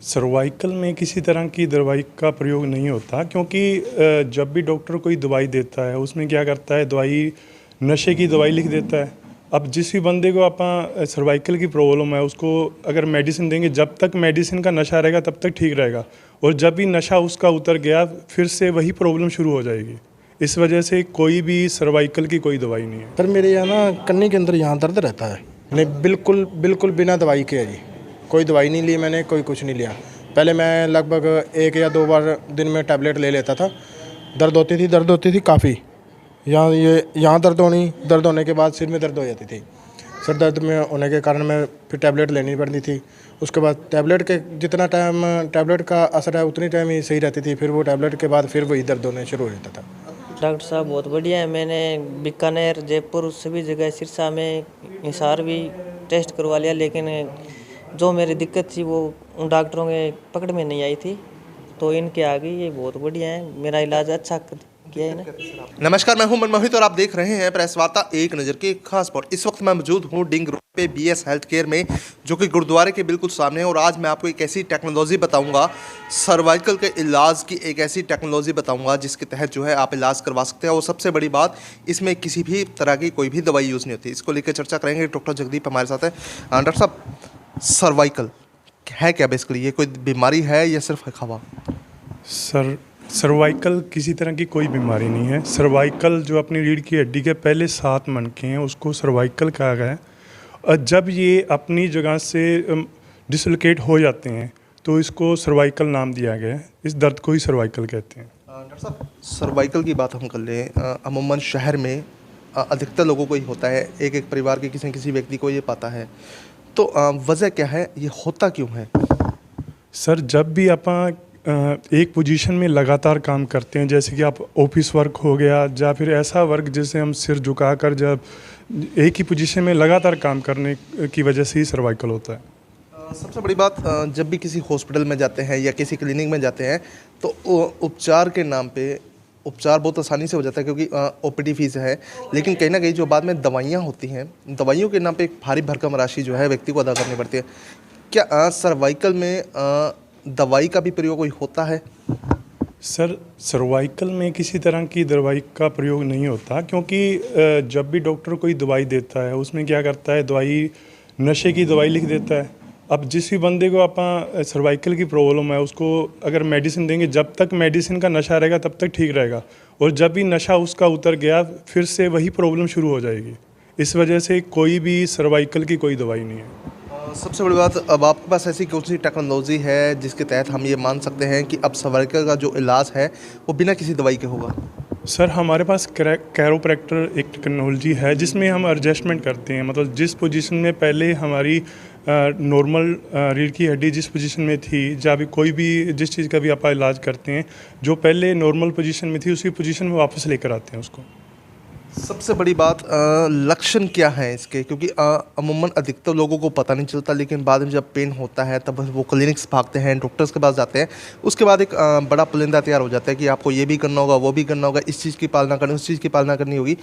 Cervical में किसी तरह की दवाई का प्रयोग नहीं होता, क्योंकि जब भी डॉक्टर कोई दवाई देता है उसमें क्या करता है, दवाई नशे की दवाई लिख देता है। अब जिस भी बंदे को आप सर्वाइकल की प्रॉब्लम है उसको अगर मेडिसिन देंगे, जब तक मेडिसिन का नशा रहेगा तब तक ठीक रहेगा, और जब भी नशा उसका उतर गया फिर से वही प्रॉब्लम शुरू हो जाएगी। इस वजह से कोई भी सर्वाइकल की कोई दवाई नहीं है। सर मेरे यहाँ ना कन्नी के अंदर यहाँ दर्द रहता है, नहीं बिल्कुल बिल्कुल बिना दवाई के है जी। कोई दवाई नहीं ली मैंने, कोई कुछ नहीं लिया। पहले मैं लगभग 1 या 2 बार दिन में टैबलेट ले लेता था। दर्द होती थी काफ़ी। यहाँ दर्द होने के बाद सिर में दर्द हो जाती थी। सर दर्द में होने के कारण मैं फिर टैबलेट लेनी पड़ती थी। उसके बाद टैबलेट के जितना टाइम टैबलेट का असर है उतनी टाइम ही सही रहती थी। फिर वो टैबलेट के बाद फिर वही दर्द होने शुरू हो जाता था। डॉक्टर साहब बहुत बढ़िया है। मैंने बीकानेर, जयपुर सभी जगह, सिरसा में, हिसार भी टेस्ट करवा लिया, लेकिन जो मेरी दिक्कत थी वो उन डॉक्टरों के पकड़ में नहीं आई थी, तो इनके आगे ये बहुत बढ़िया है। मेरा इलाज अच्छा किया है ना। नमस्कार, मैं हूं मनमोहित और आप देख रहे हैं प्रेस वार्ता एक नज़र की खास पर। इस वक्त मैं मौजूद हूं डिंग रोड पे बीएस हेल्थ केयर में, जो कि गुरुद्वारे के बिल्कुल सामने है। और आज मैं आपको एक ऐसी टेक्नोलॉजी बताऊंगा, सर्वाइकल के इलाज की एक ऐसी टेक्नोलॉजी बताऊंगा जिसके तहत जो है आप इलाज करवा सकते हैं। और सबसे बड़ी बात, इसमें किसी भी तरह की कोई भी दवाई यूज़ नहीं होती। इसको लेकर चर्चा करेंगे। डॉक्टर जगदीप हमारे साथ है। डॉक्टर साहब, सर्वाइकल है क्या बेसिकली? ये कोई बीमारी है या सिर्फ है हवा? सर्वाइकल किसी तरह की कोई बीमारी नहीं है। सर्वाइकल जो अपनी रीढ़ की हड्डी के पहले 7 मनके हैं उसको सर्वाइकल कहा गया है। और जब ये अपनी जगह से डिसलोकेट हो जाते हैं तो इसको सर्वाइकल नाम दिया गया है। इस दर्द को ही सर्वाइकल कहते हैं। डॉक्टर साहब, सर्वाइकल की बात हम कर लें, अमूमन शहर में अधिकतर लोगों को ही होता है। एक परिवार के किसी न किसी व्यक्ति को ये पता है, तो वजह क्या है, ये होता क्यों है? सर, जब भी आप एक पोजीशन में लगातार काम करते हैं, जैसे कि आप ऑफिस वर्क हो गया या फिर ऐसा वर्क जैसे हम सिर झुकाकर जब एक ही पोजीशन में लगातार काम करने की वजह से ही सर्वाइकल होता है। सबसे बड़ी बात, जब भी किसी हॉस्पिटल में जाते हैं या किसी क्लिनिक में जाते हैं तो उपचार के नाम पे उपचार बहुत आसानी से हो जाता है, क्योंकि ओपीडी फीस है। लेकिन कहीं ना कहीं जो बाद में दवाइयाँ होती हैं, दवाइयों के नाम पे एक भारी भरकम राशि जो है व्यक्ति को अदा करनी पड़ती है। क्या सर्वाइकल में दवाई का भी प्रयोग कोई होता है? सर, सर्वाइकल में किसी तरह की दवाई का प्रयोग नहीं होता, क्योंकि जब भी डॉक्टर कोई दवाई देता है उसमें क्या करता है, दवाई नशे की दवाई लिख देता है। अब जिस भी बंदे को आप सर्वाइकल की प्रॉब्लम है उसको अगर मेडिसिन देंगे, जब तक मेडिसिन का नशा रहेगा तब तक ठीक रहेगा, और जब भी नशा उसका उतर गया फिर से वही प्रॉब्लम शुरू हो जाएगी। इस वजह से कोई भी सर्वाइकल की कोई दवाई नहीं है। सबसे बड़ी बात, अब आपके पास ऐसी कौन सी टेक्नोलॉजी है जिसके तहत हम ये मान सकते हैं कि अब सर्वाइकल का जो इलाज है वो बिना किसी दवाई के होगा? सर, हमारे पास कैरोप्रैक्टर एक टेक्नोलॉजी है जिसमें हम एडजस्टमेंट करते हैं। मतलब जिस पोजीशन में पहले हमारी नॉर्मल रीढ़ की हड्डी जिस पोजीशन में थी, जब भी कोई भी जिस चीज़ का भी आप इलाज करते हैं, जो पहले नॉर्मल पोजीशन में थी उसी पोजीशन में वापस लेकर आते हैं उसको। सबसे बड़ी बात, लक्षण क्या है इसके? क्योंकि अमूमन अधिकतर लोगों को पता नहीं चलता, लेकिन बाद में जब पेन होता है तब वो क्लिनिक्स भागते हैं, डॉक्टर्स के पास जाते हैं। उसके बाद एक बड़ा पुलिंदा तैयार हो जाता है कि आपको ये भी करना होगा, वो भी करना होगा, इस चीज़ की पालना करनी, उस चीज़ की पालना करनी होगी।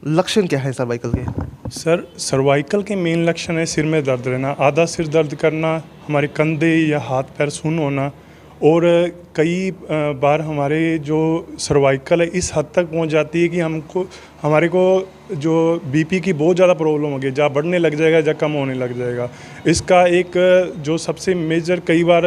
लक्षण क्या है सर्वाइकल के? सर, सर्वाइकल के मेन लक्षण है सिर में दर्द रहना, आधा सिर दर्द करना, हमारे कंधे या हाथ पैर सुन्न होना, और कई बार हमारे जो सर्वाइकल है इस हद तक पहुंच जाती है कि हमारे को जो बीपी की बहुत ज़्यादा प्रॉब्लम हो गई, जहाँ बढ़ने लग जाएगा या कम होने लग जाएगा। इसका एक जो सबसे मेजर, कई बार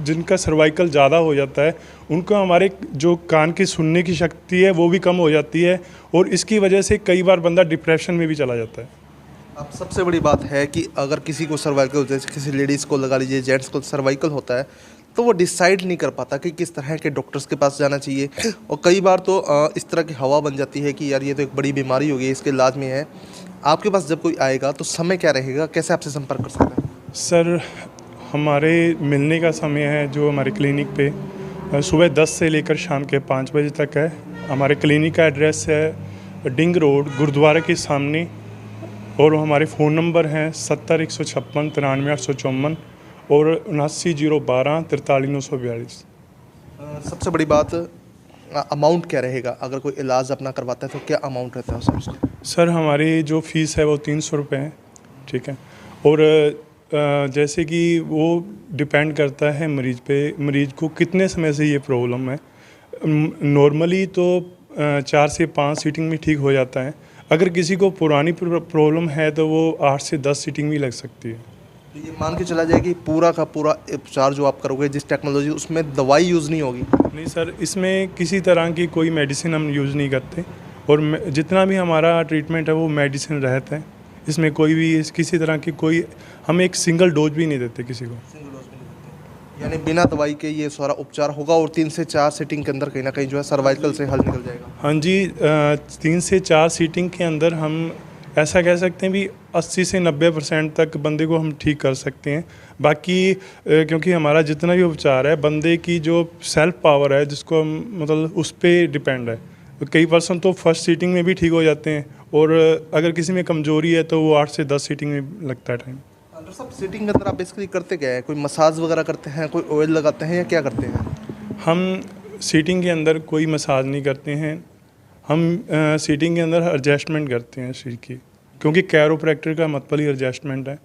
जिनका सर्वाइकल ज़्यादा हो जाता है उनको हमारे जो कान की सुनने की शक्ति है वो भी कम हो जाती है, और इसकी वजह से कई बार बंदा डिप्रेशन में भी चला जाता है। अब सबसे बड़ी बात है कि अगर किसी को सर्वाइकल, जैसे किसी लेडीज़ को लगा लीजिए, जेंट्स को सर्वाइकल होता है, तो वो डिसाइड नहीं कर पाता कि किस तरह के डॉक्टर्स के पास जाना चाहिए। और कई बार तो इस तरह की हवा बन जाती है कि यार ये तो एक बड़ी बीमारी हो गई, इसके इलाज में है। आपके पास जब कोई आएगा तो समय क्या रहेगा, कैसे आपसे संपर्क कर सकता है? सर, हमारे मिलने का समय है जो हमारे क्लिनिक पे सुबह 10 से लेकर शाम के 5 बजे तक है। हमारे क्लिनिक का एड्रेस है डिंग रोड, गुरुद्वारे के सामने, और हमारे फ़ोन नंबर हैं 70 156 93 854 और 79 012 43 942। सबसे बड़ी बात, अमाउंट क्या रहेगा? अगर कोई इलाज अपना करवाता है तो क्या अमाउंट रहता है उसका? सर, हमारी जो फ़ीस है वो 300 रुपये है, ठीक है। और जैसे कि वो डिपेंड करता है मरीज को कितने समय से ये प्रॉब्लम है। नॉर्मली तो 4 से 5 सीटिंग में ठीक हो जाता है। अगर किसी को पुरानी प्रॉब्लम है तो वो 8 से 10 सीटिंग भी लग सकती है। तो ये मान के चला जाए कि पूरा का पूरा उपचार जो आप करोगे जिस टेक्नोलॉजी, उसमें दवाई यूज़ नहीं होगी? नहीं सर, इसमें किसी तरह की कोई मेडिसिन हम यूज़ नहीं करते और जितना भी हमारा ट्रीटमेंट है वो मेडिसिन रहता है। इसमें कोई भी किसी तरह की कोई हम एक सिंगल डोज भी नहीं देते किसी को। यानी बिना दवाई के ये सारा उपचार होगा और 3 से 4 सीटिंग के अंदर कहीं ना कहीं जो है सर्वाइकल से हल निकल जाएगा। हाँ जी, 3 से 4 सीटिंग के अंदर हम ऐसा कह सकते हैं भी 80 से 90% तक बंदे को हम ठीक कर सकते हैं। बाकी क्योंकि हमारा जितना भी उपचार है बंदे की जो सेल्फ पावर है जिसको हम मतलब उस पर डिपेंड है। कई पर्सन तो फर्स्ट सीटिंग में भी ठीक हो जाते हैं और अगर किसी में कमज़ोरी है तो वो 8 से 10 सीटिंग में लगता है टाइम। डॉक्टर साहब, सीटिंग के अंदर आप बेसिकली करते क्या है? कोई मसाज वगैरह करते हैं, कोई ऑयल लगाते हैं या क्या करते हैं? हम सीटिंग के अंदर कोई मसाज नहीं करते हैं। हम सीटिंग के अंदर एडजस्टमेंट करते हैं सीट की, क्योंकि कैरोप्रैक्टर का मतलब ही एडजस्टमेंट है।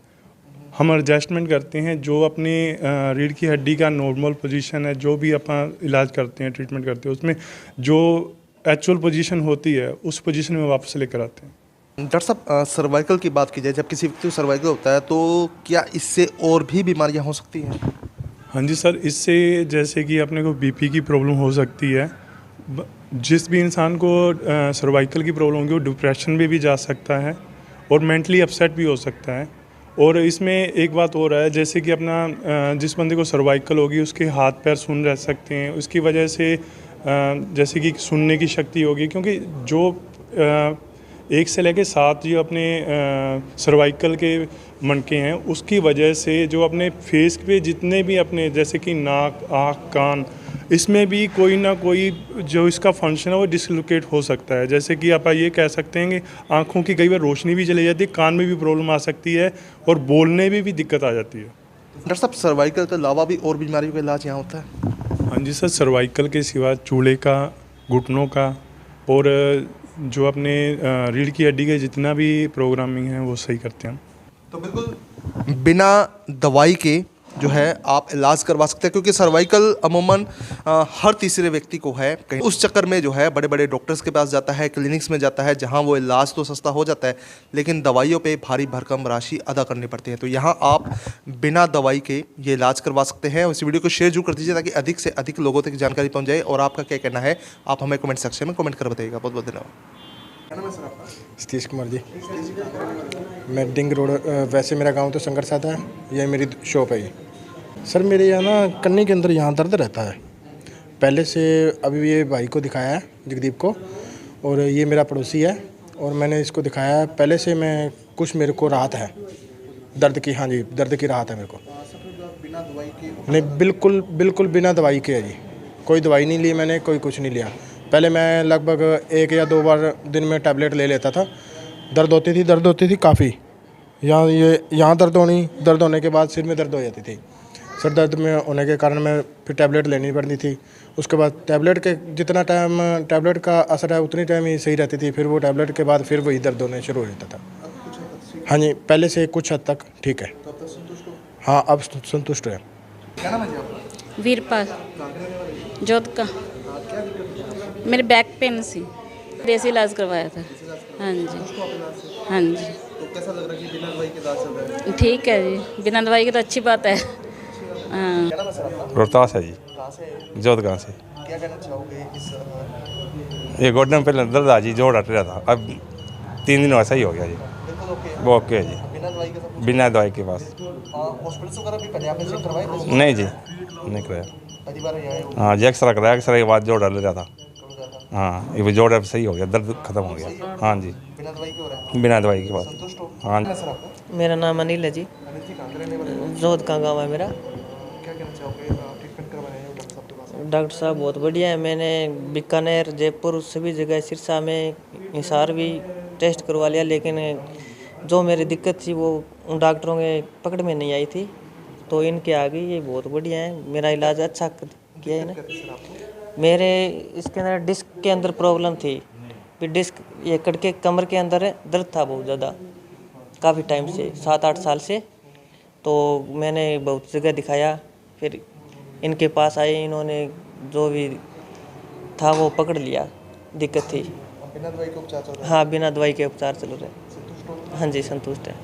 हम एडजस्टमेंट करते हैं जो अपने रीढ़ की हड्डी का नॉर्मल पोजीशन है, जो भी अपन इलाज करते हैं, ट्रीटमेंट करते हैं, उसमें जो एक्चुअल पोजीशन होती है उस पोजीशन में वापस लेकर आते हैं। डॉक्टर साहब, सर्वाइकल की बात की जाए, जब किसी व्यक्ति को सर्वाइकल होता है तो क्या इससे और भी बीमारियां हो सकती हैं? हाँ जी सर, इससे जैसे कि अपने को बीपी की प्रॉब्लम हो सकती है। जिस भी इंसान को सर्वाइकल की प्रॉब्लम होगी वो डिप्रेशन में भी जा सकता है और मेंटली अपसेट भी हो सकता है। और इसमें एक बात और है, जैसे कि अपना जिस बंदे को सर्वाइकल होगी उसके हाथ पैर सुन्न रह सकते हैं, उसकी वजह से जैसे कि सुनने की शक्ति होगी, क्योंकि जो 1 से लेकर 7 जो अपने सर्वाइकल के मनके हैं उसकी वजह से जो अपने फेस पे जितने भी अपने जैसे कि नाक, आँख, कान, इसमें भी कोई ना कोई जो इसका फंक्शन है वो डिसलोकेट हो सकता है। जैसे कि आप ये कह सकते हैं कि आँखों की कई बार रोशनी भी चली जाती है, कान में भी प्रॉब्लम आ सकती है और बोलने में भी दिक्कत आ जाती है। डॉक्टर साहब, सर्वाइकल के अलावा भी और बीमारियों का इलाज यहाँ होता है? हाँ जी सर, सर्वाइकल के सिवा चूल्हे का, घुटनों का और जो अपने रीढ़ की हड्डी के जितना भी प्रोग्रामिंग है वो सही करते हैं। तो बिल्कुल बिना दवाई के जो है आप इलाज करवा सकते हैं, क्योंकि सर्वाइकल अमूमन हर तीसरे व्यक्ति को है। कहीं उस चक्कर में जो है बड़े बड़े डॉक्टर्स के पास जाता है, क्लिनिक्स में जाता है, जहां वो इलाज तो सस्ता हो जाता है लेकिन दवाइयों पे भारी भरकम राशि अदा करनी पड़ती है। तो यहां आप बिना दवाई के ये इलाज करवा सकते हैं। इस वीडियो को शेयर जरूर कर दीजिए ताकि अधिक से अधिक लोगों तक जानकारी पहुँच जाए। और आपका क्या कहना है आप हमें कमेंट सेक्शन में कमेंट कर बताइएगा। बहुत बहुत धन्यवाद। सतीश कुमार जी, मैं डिंग रोड, वैसे मेरा गांव तो संगरसाता है, ये मेरी शॉप है। ये सर मेरे यहाँ ना कन्नी के अंदर यहाँ दर्द रहता है पहले से। अभी ये भाई को दिखाया है, जगदीप को, और ये मेरा पड़ोसी है और मैंने इसको दिखाया है। पहले से मैं कुछ मेरे को राहत है दर्द की। हाँ जी, दर्द की राहत है मेरे को। नहीं, बिल्कुल बिल्कुल बिना दवाई के है जी। कोई दवाई नहीं ली मैंने, कोई कुछ नहीं लिया। पहले मैं लगभग 1 या 2 बार दिन में टैबलेट ले लेता था। दर्द होती थी काफ़ी। यहाँ दर्द होने के बाद सिर में दर्द हो जाती थी। सर दर्द में होने के कारण मैं फिर टैबलेट लेनी पड़ती थी। उसके बाद टैबलेट के जितना टाइम टैबलेट का असर है उतनी टाइम ही सही रहती थी। फिर वो टैबलेट के बाद फिर वही दर्द होने शुरू हो जाता था। हाँ जी, पहले से कुछ हद तक ठीक है। हाँ, अब संतुष्ट है। वीरपाल जोत का मेरे बैक पेन सी देसी इलाज करवाया था। हाँ जी, हाँ जी। तो कैसा लग रहा है कि बिना दवाई के इलाज चल रहा है? ठीक है जी, बिना दवाई की तो अच्छी बात है। हाँ, रोहतास है जी। जोत गाँव से। क्या कहना चाहोगे इस ये घुटने में पहले दर्द आ जी, जोड़ हट रहा था, अब 3 दिन वैसा ही हो गया जी। वो ओके है जी, बिना दवाई के सब? बिना दवाई के पास। हॉस्पिटल वगैरह भी पहले आपने चेक करवाए? नहीं जी, नहीं कराया। पहली बार यहाँ आए हो? हाँ जी, एक्सरा कराया, एक्सरे के बाद जोड़ हट रहा था। हाँ, ये जोड़ अब सही हो गया, दर्द खत्म हो गया। हाँ जी, बिना दवाई के हो रहा है? बिना दवाई के बाद। संतुष्ट हो? हाँ क्या सर आपका? मेरा नाम अनिल है जी, अनिल जी, कहाँ के रहने वाले हो? जोध का गाँव है मेरा। क्या कहना चाहोगे? ट्रीटमेंट करवाए हो डॉक्टर साहब के पास? डॉक्टर साहब बहुत बढ़िया है। मैंने बीकानेर, जयपुर, सभी जगह, सिरसा में, हिसार भी टेस्ट करवा लिया, लेकिन जो मेरी दिक्कत थी वो उन डॉक्टरों के पकड़ में नहीं आई थी, तो इनके आ गई। ये बहुत बढ़िया है, मेरा इलाज अच्छा किया है ना। मेरे इसके अंदर डिस्क के अंदर प्रॉब्लम थी, फिर डिस्क ये कट के कमर के अंदर दर्द था बहुत ज़्यादा, काफ़ी टाइम से, 7-8 साल से। तो मैंने बहुत जगह दिखाया, फिर इनके पास आए, इन्होंने जो भी था वो पकड़ लिया, दिक्कत थी। बिना दवाई के उपचार चल रहा है? हाँ, बिना दवाई के उपचार चल रहे हैं। हाँ जी, संतुष्ट है।